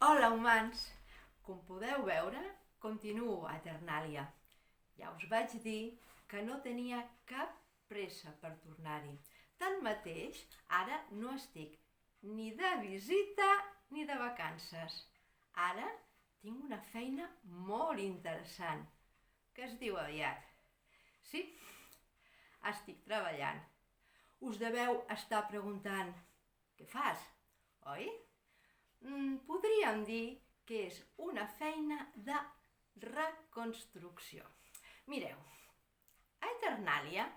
Hola, humans! Com podeu veure, continuo a Eternàlia. Ja us vaig dir que no tenia cap pressa per tornar-hi. Tanmateix, ara no estic ni de visita ni de vacances. Ara tinc una feina molt interessant, que es diu aviat. Sí, estic treballant. Us deveu estar preguntant, què fas, oi? Podríem dir que és una feina de reconstrucció. Mireu, a Eternàlia,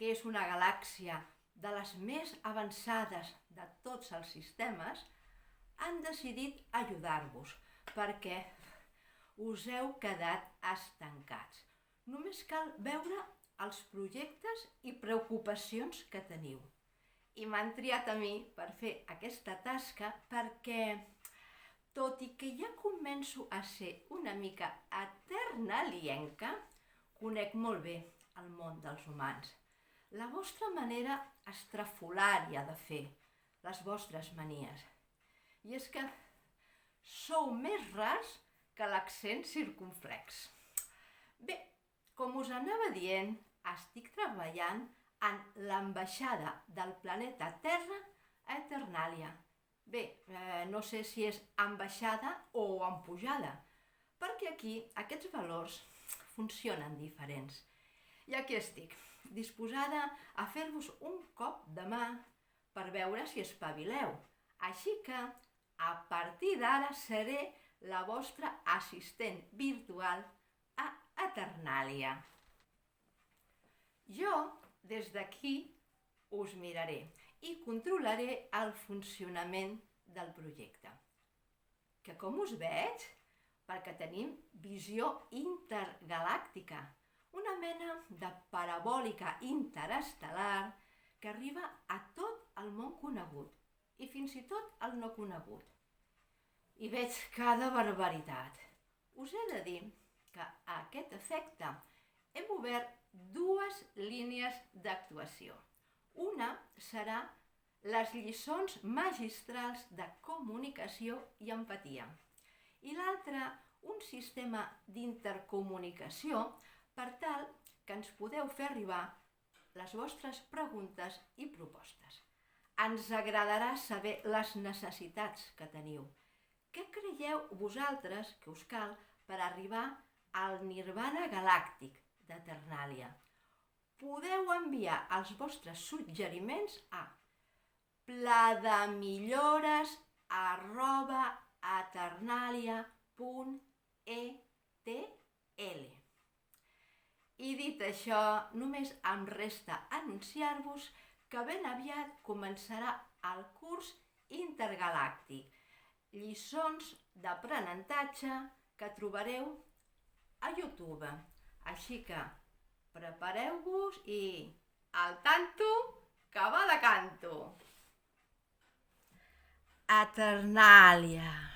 que és una galàxia de les més avançades de tots els sistemes, han decidit ajudar-vos perquè us heu quedat estancats. Només cal veure els projectes i preocupacions que teniu. I m'han triat a mi per fer aquesta tasca perquè, tot i que ja començo a ser una mica eternalienca, conec molt bé el món dels humans, la vostra manera estrafolària de fer, les vostres manies. I és que sou més rars que l'accent circumflex. Bé, com us anava dient, estic treballant en l'ambaixada del planeta Terra a Eternàlia. Bé, no sé si és ambaixada o empujada, perquè aquí aquests valors funcionen diferents. I aquí estic, disposada a fer-vos un cop de mà per veure si espavileu. Així que, a partir d'ara, seré la vostra assistent virtual a Eternàlia. Jo, des d'aquí, us miraré i controlaré el funcionament del projecte. Que com us veig, perquè tenim visió intergalàctica, una mena de parabòlica interestel·lar que arriba a tot el món conegut i fins i tot el no conegut. I veig cada barbaritat. Us he de dir que a aquest efecte hem obert dues línies d'actuació. Una serà les lliçons magistrals de comunicació i empatia i l'altra un sistema d'intercomunicació per tal que ens podeu fer arribar les vostres preguntes i propostes. Ens agradarà saber les necessitats que teniu. Què creieu vosaltres que us cal per arribar al nirvana galàctic d'Eternàlia? Podeu enviar els vostres suggeriments a plademillores@eternalia.etl. I dit això, només em resta anunciar-vos que ben aviat començarà el curs intergalàctic, lliçons d'aprenentatge que trobareu a YouTube. Així que prepareu-vos i al tanto que va de canto. Eternàlia.